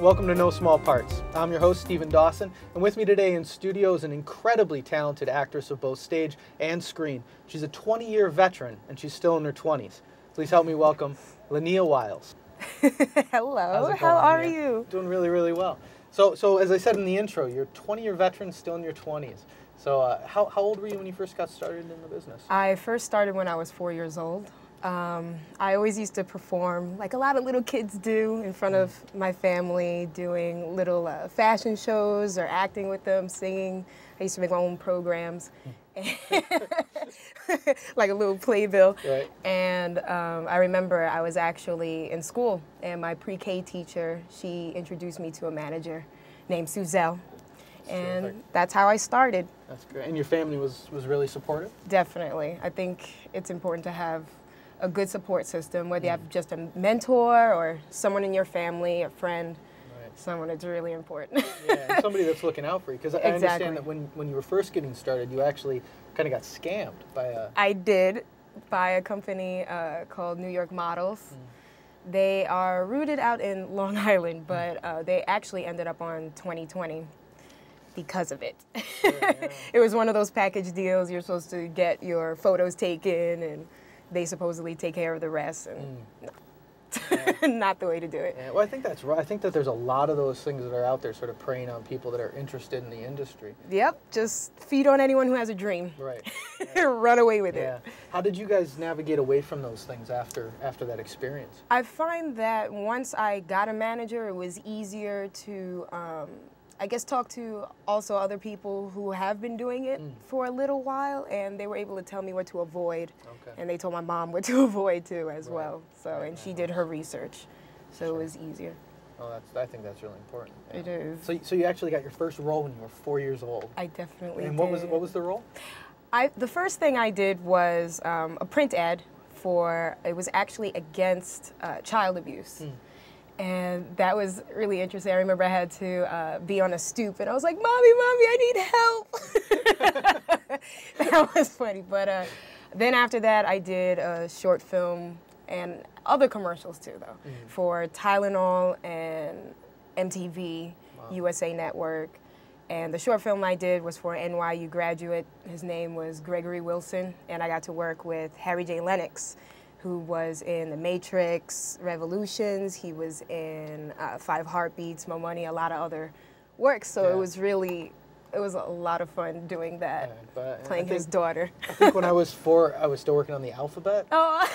Welcome to No Small Parts. I'm your host, Stephen Dawson, and with me today in studio is an incredibly talented actress of both stage and screen. She's a 20-year veteran, and she's still in her 20s. Please help me welcome Laneya Wiles. Hello, how are you? Doing really, really well. So as I said in the intro, you're a 20-year veteran, still in your 20s. So how old were you when you first got started in the business? I first started when I was 4 years old. I always used to perform, like a lot of little kids do, in front of my family, doing little fashion shows or acting with them, singing. I used to make my own programs, like a little playbill. Right. And I remember I was actually in school, and my pre-K teacher, she introduced me to a manager named Suzelle. And Terrific. that's how I started. That's great. And your family was really supportive? Definitely. I think it's important to have a good support system, whether you have just a mentor or someone in your family, a friend, someone that's really important. Yeah, and somebody that's looking out for you. Because I Exactly. understand that when you were first getting started, you actually kind of got scammed by a... I did, by a company called New York Models. They are rooted out in Long Island, but they actually ended up on 2020 because of it. Sure, yeah. It was one of those package deals. You're supposed to get your photos taken, and they supposedly take care of the rest, and no. Not the way to do it. Yeah, well, I think that's right. I think that there's a lot of those things that are out there sort of preying on people that are interested in the industry. Yep, just feed on anyone who has a dream. Right. Run away with Yeah. it. How did you guys navigate away from those things after that experience? I find that once I got a manager, it was easier to, I guess, talk to also other people who have been doing it for a little while, and they were able to tell me what to avoid. Okay. And they told my mom what to avoid too as Right. well. So, Right, and she did her research, so it was easier. Oh, I think that's really important. Yeah. It is. So you actually got your first role when you were 4 years old. I definitely And did. what was the role? The first thing I did was a print ad for, it was actually against child abuse. And that was really interesting. I remember I had to be on a stoop, and I was like, Mommy, I need help. That was funny. But then after that, I did a short film and other commercials too, though, for Tylenol and MTV, USA Network. And the short film I did was for an NYU graduate. His name was Gregory Wilson, and I got to work with Harry J. Lennox, who was in The Matrix, Revolutions. He was in 5 Heartbeats, Mo Money, a lot of other work. So Yeah. it was a lot of fun doing that, But playing his daughter. I think when I was 4, I was still working on the alphabet. Oh.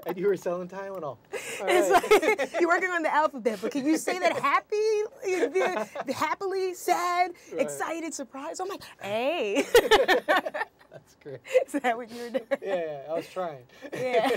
And you were selling Tylenol. All It's right. like, you're working on the alphabet, but can you say that happily, sad, Right. excited, surprised? I'm like, hey. That's great. Is that what you were doing? Yeah, I was trying. Yeah.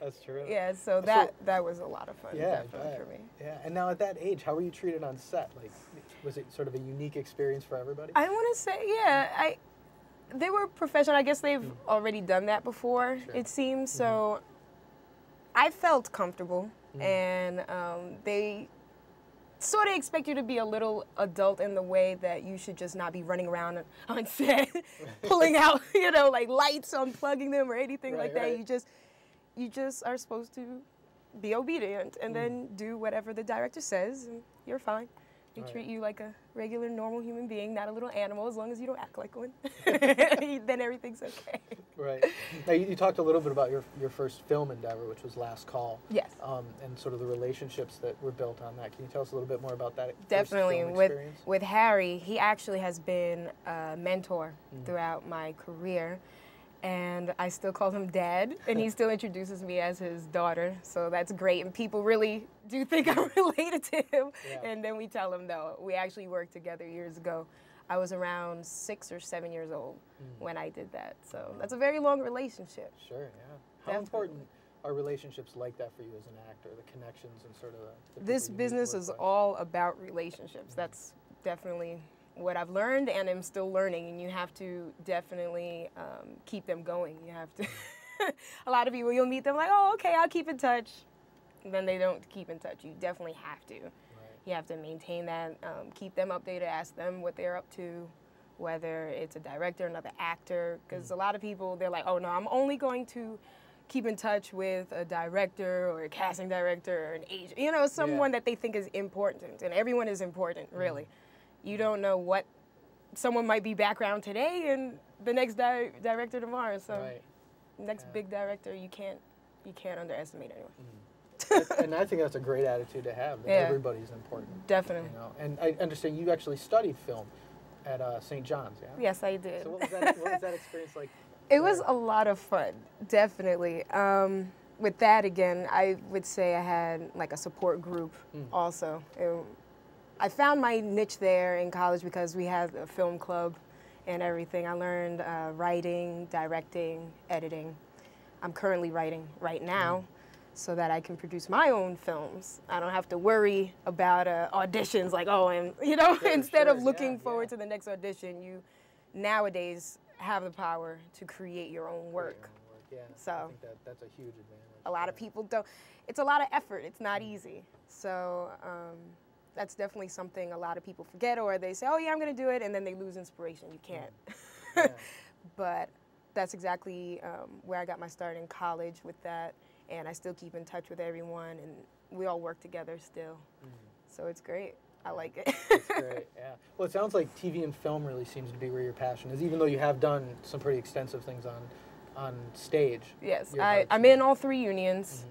That's true. Yeah, so that was a lot of fun, Yeah, definitely for me. Yeah, and now at that age, how were you treated on set? Like, was it sort of a unique experience for everybody? I want to say, yeah, they were professional. I guess they've already done that before, Sure. it seems. So I felt comfortable, and they sort of expect you to be a little adult in the way that you should just not be running around on set, pulling out, like lights, unplugging them or anything like that. Right. You just are supposed to be obedient and then do whatever the director says, and you're fine. They treat you like a regular, normal human being, not a little animal, as long as you don't act like one. Then everything's okay. Right. Now, you talked a little bit about your first film endeavor, which was Last Call. Yes. And sort of the relationships that were built on that. Can you tell us a little bit more about that Definitely. first film experience? With Harry, he actually has been a mentor throughout my career. And I still call him Dad, and he still introduces me as his daughter, so that's great. And people really do think I'm related to him. Yeah. And then we tell him, no, we actually worked together years ago. I was around 6 or 7 years old when I did that, so that's a very long relationship. Sure, yeah. How Definitely. important are relationships like that for you as an actor, the connections and sort of the This people you business work is with? all about relationships. That's definitely what I've learned, and I'm still learning, and you have to definitely keep them going. You have to. A lot of people, you'll meet them like, oh, okay, I'll keep in touch. And then they don't keep in touch. You definitely have to. Right. You have to maintain that, keep them updated, ask them what they're up to, whether it's a director, another actor, because a lot of people, they're like, oh no, I'm only going to keep in touch with a director or a casting director or an agent, you know, someone that they think is important. And everyone is important, really. You don't know what someone might be background today and the next director tomorrow. So next big director, you can't underestimate anyone. And I think that's a great attitude to have, that everybody's important. Definitely. You know? And I understand you actually studied film at St. John's, yeah? Yes, I did. So what was that experience like? It was a lot of fun, definitely. With that, again, I would say I had like a support group also. I found my niche there in college because we had a film club and everything. I learned writing, directing, editing. I'm currently writing right now so that I can produce my own films. I don't have to worry about auditions like, oh, and you know, instead of looking forward to the next audition, you nowadays have the power to create your own work. Yeah, so I think that's a huge advantage. A lot of people don't. It's a lot of effort. It's not easy. So that's definitely something a lot of people forget, or they say, oh yeah, I'm going to do it, and then they lose inspiration. You can't. But that's exactly where I got my start in college with that, and I still keep in touch with everyone, and we all work together still. So it's great. I like it. That's great, yeah. Well, it sounds like TV and film really seems to be where your passion is, even though you have done some pretty extensive things on stage. Yes, I'm in all 3 unions,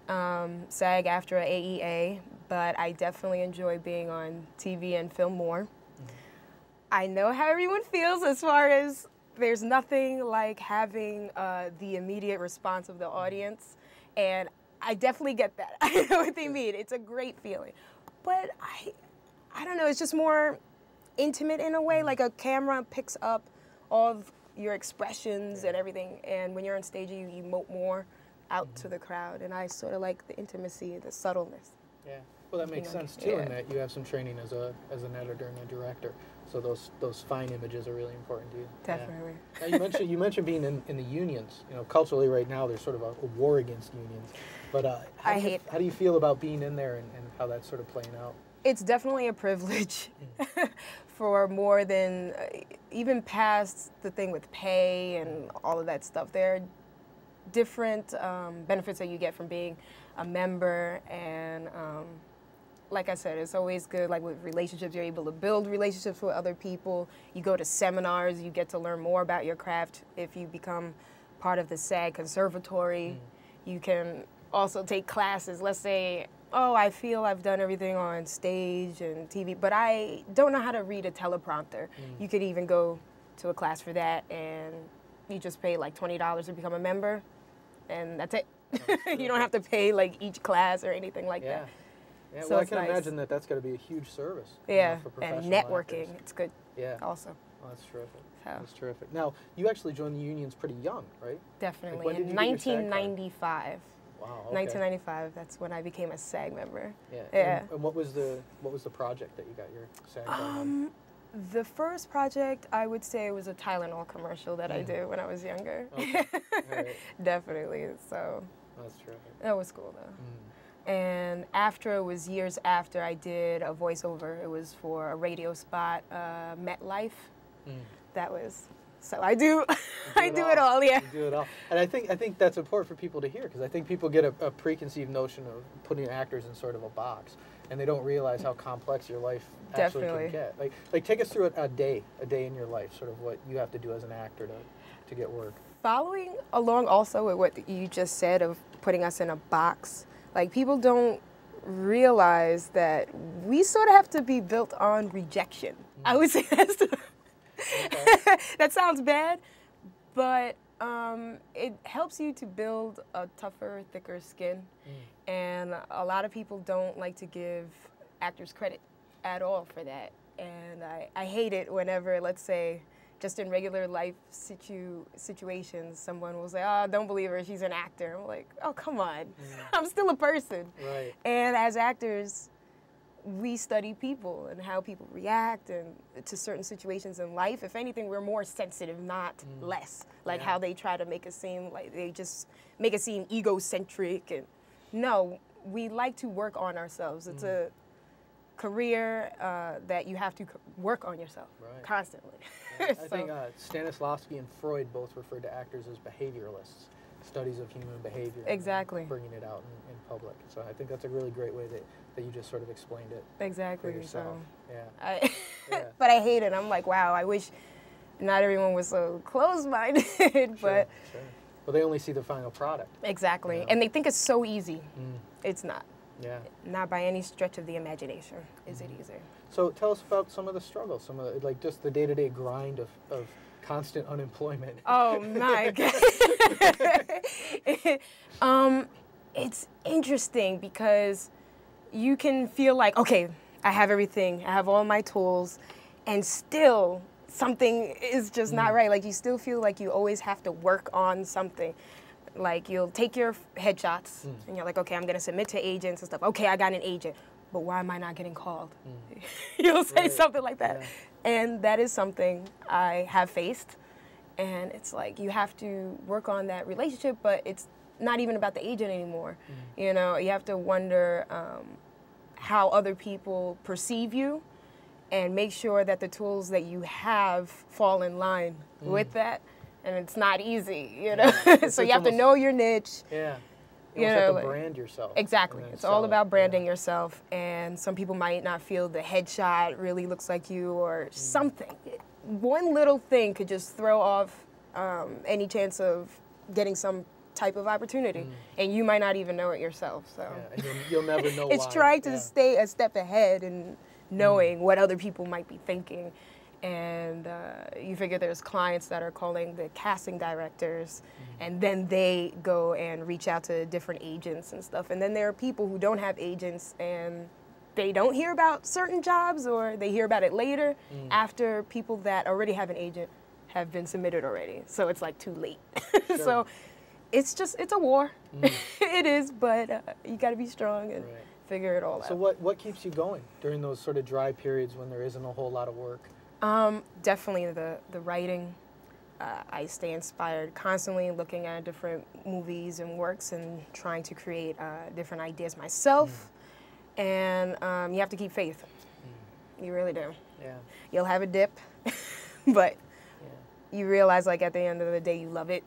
SAG, AFTRA, AEA, but I definitely enjoy being on TV and film more. I know how everyone feels as far as there's nothing like having the immediate response of the audience, and I definitely get that. I know what they mean. It's a great feeling. But I don't know, it's just more intimate in a way, like a camera picks up all of your expressions and everything, and when you're on stage, you emote more out to the crowd, and I sort of like the intimacy, the subtleness. Yeah, well, that makes sense too, in that you have some training as an editor and a director, so those fine images are really important to you. Definitely. Yeah. Now you mentioned being in the unions. You know, culturally right now there's sort of a war against unions, but how do you feel about being in there and how that's sort of playing out? It's definitely a privilege for more than even past the thing with pay and all of that stuff. There are different benefits that you get from being a member, and like I said, it's always good. Like with relationships, you're able to build relationships with other people. You go to seminars, you get to learn more about your craft. If you become part of the SAG Conservatory, you can also take classes. Let's say, oh, I feel I've done everything on stage and TV, but I don't know how to read a teleprompter. You could even go to a class for that, and you just pay like $20 to become a member, and that's it. You don't have to pay like each class or anything like that. Yeah, so well, I can imagine that that's got to be a huge service. Yeah, for and networking, actors. It's good. Yeah. Also. Oh, that's terrific. That's terrific. Now, you actually joined the unions pretty young, right? Definitely. Like, when did in you get your SAG card? 1995. Wow. Okay. 1995. That's when I became a SAG member. Yeah. And what was the project that you got your SAG card on? The first project, I would say, was a Tylenol commercial that I did when I was younger. Okay. Right. Definitely. So. That's terrific. That was cool though. And after, it was years after, I did a voiceover. It was for a radio spot, MetLife. That was. So I do it all, yeah. You do it all. And I think that's important for people to hear, because I think people get a preconceived notion of putting actors in sort of a box, and they don't realize how complex your life actually can get. Like take us through a day in your life, sort of what you have to do as an actor to get work. Following along also with what you just said of putting us in a box, like people don't realize that we sort of have to be built on rejection. I would say that's that sounds bad, but it helps you to build a tougher, thicker skin. And a lot of people don't like to give actors credit at all for that. And I hate it whenever, let's say, just in regular life situations, someone will say, oh, don't believe her, she's an actor. I'm like, oh, come on. I'm still a person. Right. And as actors, we study people and how people react and to certain situations in life. If anything, we're more sensitive, not less. Like how they try to make it seem like they just make it seem egocentric. And no, we like to work on ourselves. It's a career that you have to work on yourself constantly. I think Stanislavski and Freud both referred to actors as behavioralists. studies of human behavior. Exactly. And bringing it out in public. So I think that's a really great way that you just sort of explained it. Exactly. For yourself. So, Yeah. yeah. But I hate it. I'm like, wow, I wish not everyone was so closed-minded. But Sure. Well, they only see the final product. Exactly. You know? And they think it's so easy. It's not. Yeah. Not by any stretch of the imagination is it easy. So tell us about some of the struggles, some of the, like just the day-to-day grind of constant unemployment. Oh my God. It's interesting because you can feel like, okay, I have everything, I have all my tools, and still something is just not right. Like you still feel like you always have to work on something. Like you'll take your headshots and you're like, okay, I'm gonna submit to agents and stuff. Okay, I got an agent, but why am I not getting called? You'll say something like that. Yeah. And that is something I have faced. And it's like you have to work on that relationship, but it's not even about the agent anymore. You know, you have to wonder how other people perceive you and make sure that the tools that you have fall in line with that. And it's not easy, you know. So you have to know your niche. Yeah. You have to brand yourself. Exactly. It's all about branding yourself. And some people might not feel the headshot really looks like you or something. One little thing could just throw off any chance of getting some type of opportunity. And you might not even know it yourself. So and you'll never know it's why. trying to stay a step ahead and knowing what other people might be thinking. And you figure there's clients that are calling the casting directors, and then they go and reach out to different agents and stuff. And then there are people who don't have agents, and they don't hear about certain jobs, or they hear about it later after people that already have an agent have been submitted already. So it's like too late. Sure. So it's a war. It is, but you got to be strong and figure it all out. So what keeps you going during those sort of dry periods when there isn't a whole lot of work? Definitely the writing. I stay inspired constantly looking at different movies and works and trying to create different ideas myself. And you have to keep faith. You really do. Yeah. You'll have a dip, but you realize like at the end of the day you love it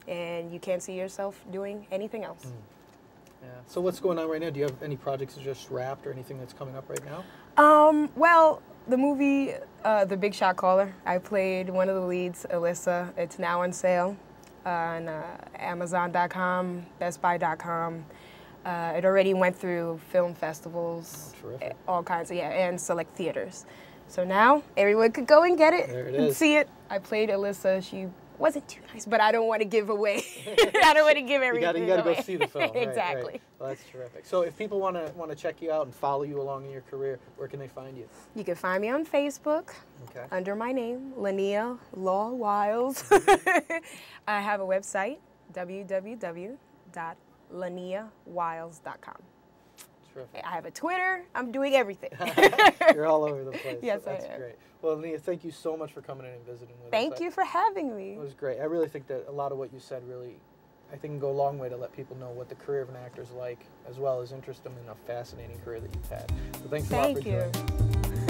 and you can't see yourself doing anything else. Yeah. So what's going on right now? Do you have any projects that just wrapped or anything that's coming up right now? Well, the movie, The Big Shot Caller, I played one of the leads, Alyssa. It's now on sale on Amazon.com, BestBuy.com. It already went through film festivals, all kinds of, and select theaters. So now everyone could go and get it, and see it. I played Alyssa. She wasn't too nice, but I don't want to give away. I don't want to give everything You got to away. go see the film. Exactly. Right. Well, that's terrific. So if people want to check you out and follow you along in your career, where can they find you? You can find me on Facebook under my name, Laneya Wiles. I have a website, www.laneyawiles.com. Terrific. I have a Twitter. I'm doing everything. You're all over the place. Yes, That's great. Well, Laneya, thank you so much for coming in and visiting with us. Thank you for having me. It was great. I really think that a lot of what you said really, I think, can go a long way to let people know what the career of an actor is like, as well as interest them in a fascinating career that you've had. So thanks a lot for joining. Thank you.